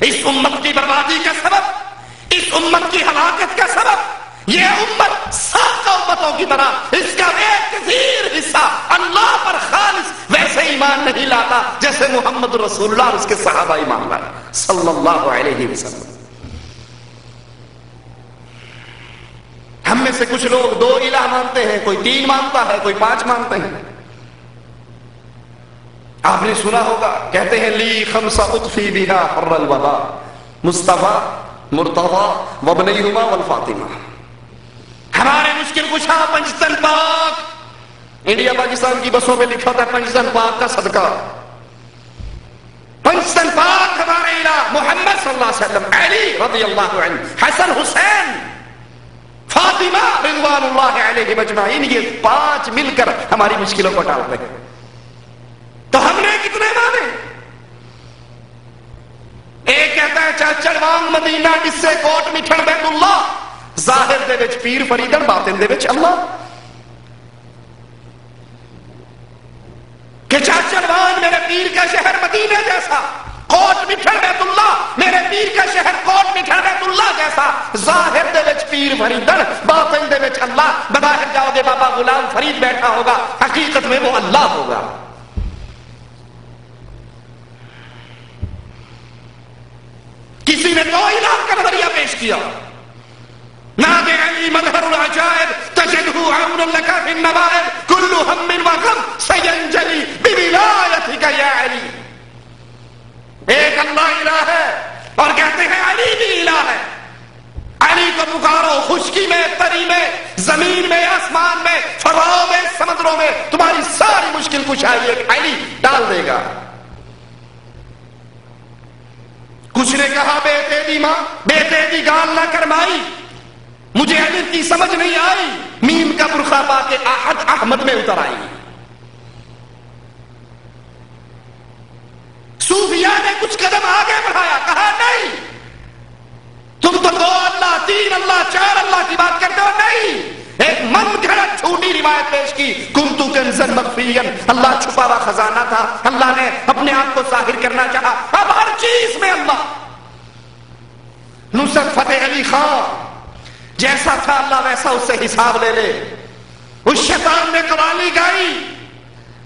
اس امت کی بربادی کا سبب، اس امت کی ہلاکت کا سبب، یہ امت سات امتوں کی طرح اس کا ایک کثیر حصہ اللہ پر خالص ویسے ایمان نہیں لاتا جیسے محمد رسول اللہ اور اس کے صحابہ ایمان لائے صلی اللہ علیہ وسلم۔ ہم میں سے کچھ لوگ 2 الہ مانتے ہیں، کوئی 3 مانتا ہے، کوئی 5 مانتے ہیں۔ آپ نے سنا ہوگا کہتے ہیں لی خمسہ اطفی بہا حر الوبا مصطفیٰ مرتضیٰ وابنیہما والفاطمہ۔ ہمارے مشکل کشا پنجتن پاک، انڈیا پاکستان کی بسوں میں لکھا تھا پنجتن پاک کا صدقہ۔ پنجتن پاک ہمارے الہ محمد صلی اللہ علیہ وسلم، علی رضی اللہ عنہ، حسن حسین، فاطمہ رضوان اللہ علیہ اجمعین، یہ 5 مل کر ہماری مشکلوں کو ٹالتے ہیں۔ تو ہم نے کتنے مانے؟ ایک کہتا ہے چاچڑ وانگ مدینہ کسے کوٹ مٹھڑ بیت اللہ، ظاہر دے وچ پیر فریدن، باطن دے وچ اللہ۔ کہ چاچڑ وانگ میرے پیر کا شہر مدینہ جیسا، کوٹ مٹھڑ بیت اللہ میرے پیر کا شہر کوٹ مٹھڑ بیت اللہ جیسا، ظاہر دے وچ پیر فریدن، باطن دے وچ اللہ۔ بظاہر جاؤ گے بابا غلام فرید بیٹھا ہوگا، حقیقت میں وہ اللہ ہوگا۔ کسی نے 2 الہ کا نظریہ پیش کیا، ناد علی مظہر العجائب تجدہ عون لک فی النوائب کل ہم وغم سینجلی بولایتک یا علی۔ ایک اللہ الہ ہے اور کہتے ہیں علی بھی الہ ہے۔ علی کو پکارو، خشکی میں، تری میں، زمین میں، آسمان میں، فضاؤں میں، سمندروں میں، تمہاری ساری مشکل کشائی ایک علی ڈال دے گا۔ کچھ نے کہا بیٹے دی ماں، بیٹے دی گال نہ کرمائی، مجھے علی کی سمجھ نہیں آئی، میم کا برقع پا کے احد احمد میں اتر آئی۔ صوفیاء نے کچھ قدم آگے بڑھایا، کہا نہیں تم تو 2 اللہ 3 اللہ 4 اللہ کی بات کرتے ہو، نہیں، ایک من گھڑت جھوٹی روایت پیش کی، کنتو کنزا مخفیا، اللہ چھپا ہوا خزانہ تھا، اللہ نے اپنے آپ کو ظاہر کرنا چاہا، اب ہر چیز میں اللہ۔ نصرت فتح علی خان جیسا تھا اللہ ویسا اس سے حساب لے لے۔ اس شیطان نے قوالی گائی،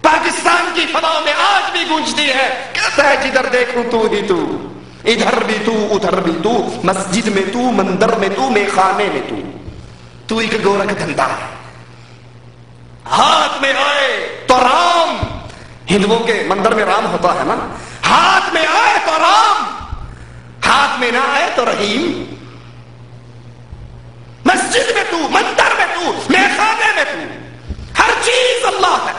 پاکستان کی فضاؤں میں آج بھی گونجتی ہے، کہتا ہے جدھر دیکھوں تو ہی تو، ادھر بھی تو ادھر بھی تو، مسجد میں تو، مندر میں تو، میخانے میں تو ایک گورکھ دھندا ہے۔ ہاتھ میں آئے تو رام، ہندوؤں کے مندر میں رام ہوتا ہے نا، ہاتھ میں آئے تو رام، ہاتھ میں نہ آئے تو رحیم۔ مسجد میں تو، مندر میں تو، میخانے میں تو، ہر چیز اللہ ہے۔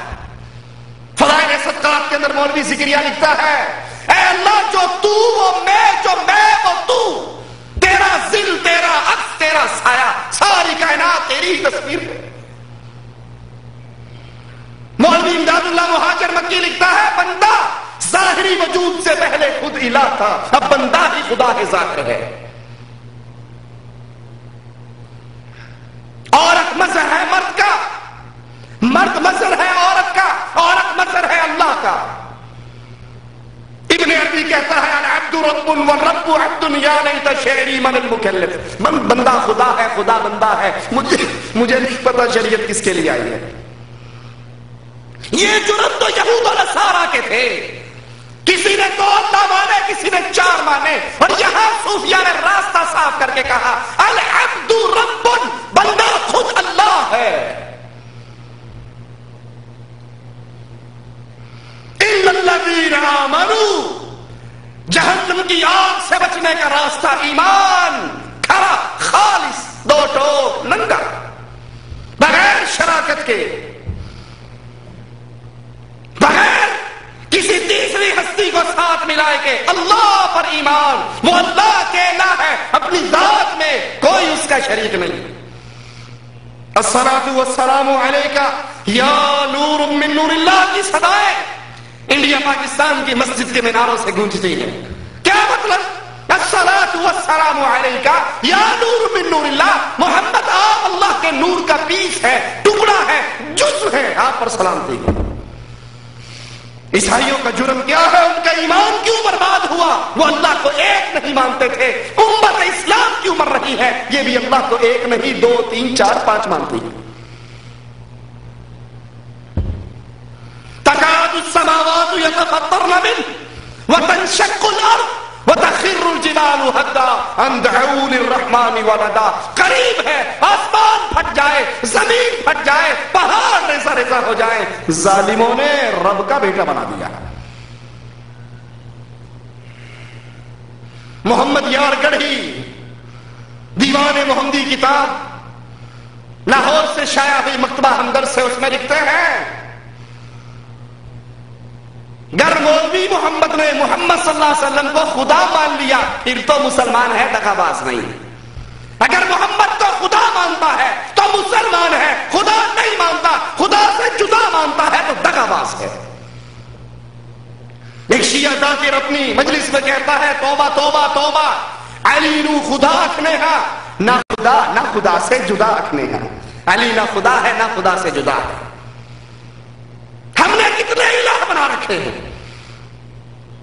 فضائل صدقات کے اندر مولوی زکریا لکھتا ہے اے اللہ جو تو وہ میں، جو میں وہ تو، تیرا ذل، تیرا عکس، تیرا سایہ، ساری کائنات تیری ہی تصویر ہے۔ مولوی امداد اللہ مہاجر مکی لکھتا ہے بندہ ظاہری وجود سے پہلے خود الہ تھا، اب بندہ ہی خدا ہے ظاہر ہے۔ عورت مظہر ہے مرد کا، مرد مظہر ہے عورت کا، عورت مظہر ہے اللہ کا۔ ابن عربی کہتا ہے العبد رب والرب عبد یا لیت شعری من المکلف، بندہ خدا ہے، خدا بندہ ہے، مجھے نہیں پتا شریعت کس کے لیے آئی ہے۔ یہ جرم تو یہود و نصارہ کے تھے، کسی نے 2 اللہ مانے، کسی نے 4 مانے، اور یہاں صوفیاء نے راستہ صاف کر کے کہا العبد رب، بندہ خود اللہ ہے۔ الا الذین آمنوا، جہنم کی آگ سے بچنے کا راستہ ایمان، کھڑا خالص، 2 ٹوک ننگا، بغیر شراکت کے، بغیر کسی تیسری ہستی کو ساتھ ملائے کے، اللہ پر ایمان، وہ اللہ اکیلا ہے، اپنی ذات میں کوئی اس کا شریک نہیں۔ الصلاۃ والسلام علیک یا نور من نور اللہ کی صدائیں انڈیا پاکستان کی مسجد کے میناروں سے گونجتی ہیں۔ کیا مطلب؟ الصلاۃ والسلام علیک یا نور من نور اللہ، محمد آپ اللہ کے نور کا پیس ہے، ٹکڑا ہے، جزو ہے، آپ پر سلامتی ہے۔ عیسائیوں کا جرم کیا ہے؟ ان کا ایمان کیوں برباد ہوا؟ وہ اللہ کو ایک نہیں مانتے تھے۔ امت اسلام کیوں مر رہی ہے؟ یہ بھی اللہ کو ایک نہیں، 2 3 4 5 مانتی ہے۔ تکاد السماوات يتفطرن منه وتنشق الارض وتخر الجبال هدا ان دعوا للرحمن ولدا۔ قریب ہے آسمان پھٹ جائے، زمین پھٹ جائے، پہاڑ ریزہ ریزہ ہو جائے، ظالموں نے رب کا بیٹا بنا دیا۔ محمد یار گڑھی دیوان محمدی کتاب لاہور سے شائع ہوئی، مکتبہ ہمدرد سے، اس میں لکھتے ہیں گر مولوی محمد نے محمد صلی اللہ علیہ وسلم کو خدا مان لیا پھر تو مسلمان ہے، دغا باز نہیں۔ اگر محمد کو خدا مانتا ہے تو مسلمان ہے، خدا نہیں مانتا، خدا سے جدا مانتا ہے تو دغا باز ہے۔ ایک شیعہ ذاکر اپنی مجلس میں کہتا ہے توبہ توبہ توبہ، علی نو خدا اکھنے ہاں، نہ خدا سے جدا اکھنے ہاں۔ علی نہ خدا ہے نہ خدا سے جدا ہے۔ ہم نے کتنے الہ بنا رکھے ہیں۔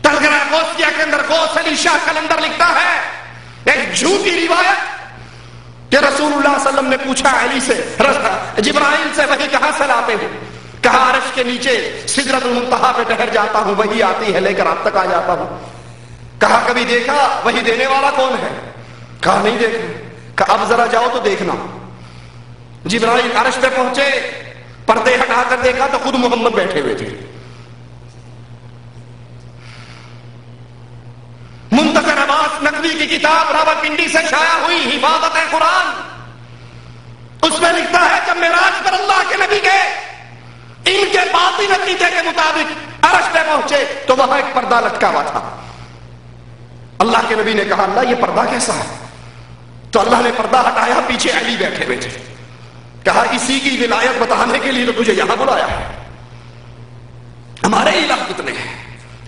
تذکرہ غوثیہ کے اندر غوث علی شاہ کلندر لکھتا ہے ایک جھوٹی روایت کہ رسول اللہ صلی اللہ علیہ وسلم نے پوچھا علی سے، جبرائیل سے وحی کہاں سے لاتے ہیں؟ کہا عرش کے نیچے سدرۃ المنتہا پہ ٹھہر جاتا ہوں، وہی آتی ہے لے کر آپ تک آ جاتا ہوں۔ کہا کبھی دیکھا وہی دینے والا کون ہے؟ کہا نہیں دیکھا۔ کہا اب ذرا جاؤ تو دیکھنا۔ جبرائیل عرش پہ پہنچے، پردے ہٹا کر دیکھا تو خود محمد بیٹھے ہوئے تھے۔ منتظر عباس نقوی کی کتاب راولپنڈی سے شائع ہوئی حفاظت قرآن، اس میں لکھتا ہے جب معراج پر اللہ کے نبی گئے، ان کے باطنی عقیدے کے مطابق عرش پہ پہنچے تو وہاں ایک پردہ لٹکا ہوا تھا۔ اللہ کے نبی نے کہا اللہ یہ پردہ کیسا ہے؟ تو اللہ نے پردہ ہٹایا، پیچھے علی بیٹھے ہوئے تھے۔ کہا اسی کی ولایت بتانے کے لیے تو تجھے یہاں بلایا ہے۔ ہمارے الہ کتنے ہیں؟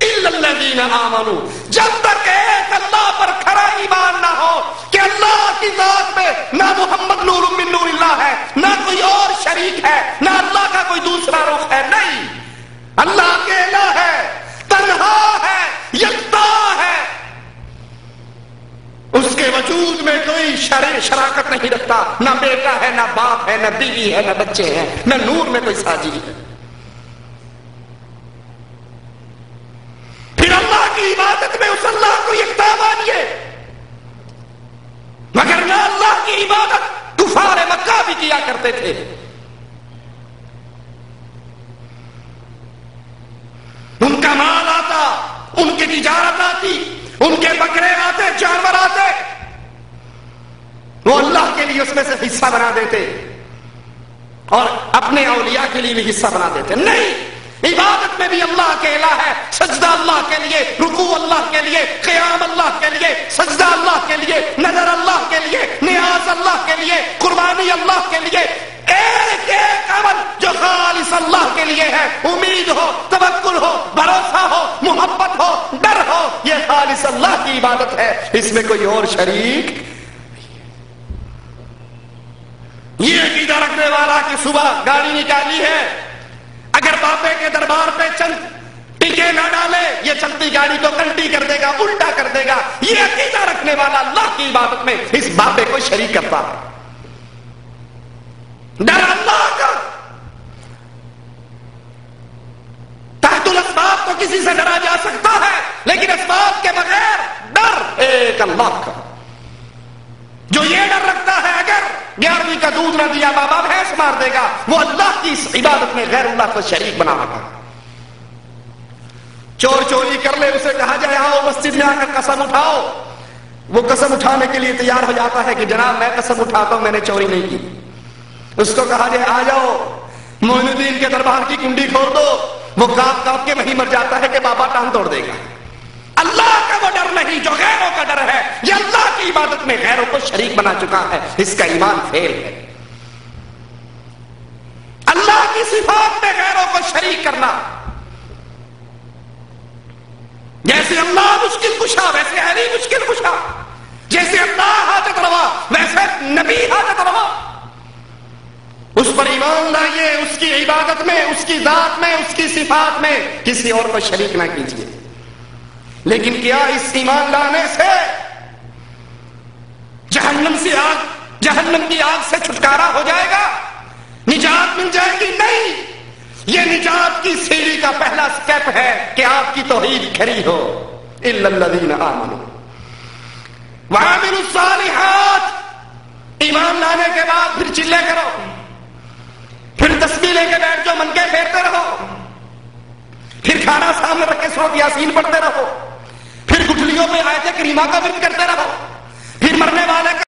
الا الذین آمنوا، جب تک ایک اللہ پر کھڑا ایمان نہ ہو کہ اللہ کی ذات میں نہ محمد نور من نور اللہ ہے، نہ کوئی اور شریک ہے، نہ اللہ کا کوئی دوسرا رخ ہے، نہیں، اللہ اکیلا ہے، تنہا ہے، یکتا ہے، اس کے وجود میں کوئی شراکت نہیں رکھتا، نہ بیٹا ہے، نہ باپ ہے، نہ بیوی ہے، نہ بچے ہیں، نہ نور میں کوئی ساجی ہے۔ پھر اللہ کی عبادت میں اس اللہ کو یکتا مانیے، مگر نہ اللہ کی عبادت کفار مکہ بھی کیا کرتے تھے۔ ان کا مال آتا، ان کی تجارت آتی، ان کے بکرے آتے، جانور آتے، وہ اللہ کے لیے اس میں سے حصہ بنا دیتے اور اپنے اولیاء کے لیے بھی حصہ بنا دیتے۔ نہیں، عبادت میں بھی اللہ اکیلا ہے، سجدہ اللہ کے لیے، رکوع اللہ کے لیے، قیام اللہ کے لیے، سجدہ اللہ کے لیے، نظر اللہ کے لیے، نیاز اللہ کے لیے، قربانی اللہ کے لیے، ایک ایک عمل جو خالص اللہ کے لیے ہے، امید ہو، توکل ہو، بھروسہ ہو، محبت ہو، ڈر ہو، یہ خالص اللہ کی عبادت ہے، اس میں کوئی اور شریک۔ یہ عقیدہ رکھنے والا کہ صبح گاڑی نکالی ہے، اگر بابے کے دربار پہ چند ٹکے نہ ڈالے یہ چلتی گاڑی کو الٹی کر دے گا، الٹا کر دے گا، یہ عقیدہ رکھنے والا اللہ کی عبادت میں اس بابے کو شریک کرتا ہے۔ ڈر اللہ کا، تحت الاسباب تو کسی سے ڈرا جا سکتا ہے، لیکن اسباب کے بغیر ڈر ایک اللہ کا۔ جو یہ ڈر رکھتا ہے اگر 11ویں کا دودھ نہ دیا بابا بھینس مار دے گا، وہ اللہ کی اس عبادت میں غیر اللہ کو شریک بنا رکھا۔ چور چوری کر لے، اسے کہا جائے آؤ مسجد میں آ کر قسم اٹھاؤ، وہ قسم اٹھانے کے لیے تیار ہو جاتا ہے کہ جناب میں قسم اٹھاتا ہوں میں نے چوری نہیں کی۔ اس کو کہا جائے آ جاؤ معین الدین کے دربار کی کنڈی کھول دو، وہ کاپ کاپ کے وہیں مر جاتا ہے کہ بابا ٹانگ توڑ دے گا۔ اللہ کا وہ ڈر نہیں جو غیروں کا ڈر ہے، یہ اللہ کی عبادت میں غیروں کو شریک بنا چکا ہے، اس کا ایمان فیل ہے۔ اللہ کی صفات میں غیروں کو شریک کرنا، جیسے اللہ مشکل کشا ویسے علی مشکل کشا، جیسے اللہ حاجت روا ویسے نبی حاجت روا، اس پر ایمان لائیے، اس کی عبادت میں، اس کی ذات میں، اس کی صفات میں کسی اور کو شریک نہ کیجیے۔ لیکن کیا اس ایمان لانے سے جہنم کی آگ سے چھٹکارا ہو جائے گا، نجات مل جائے گی؟ نہیں، یہ نجات کی سیڑھی کا پہلا سٹیپ ہے کہ آپ کی توحید کھری ہو۔ الا الذین آمنوا وعملوا الصالحات، ایمان لانے کے بعد پھر چلے کرو، پھر تسبیح لے کے بیٹھ جاؤ، منکے پھیرتے رہو، پھر کھانا سامنے رکھ کے سورۃ یاسین پڑھتے رہو، پھر گٹھلیوں پہ آیت کریمہ کا ورد کرتے رہو، پھر مرنے والے کا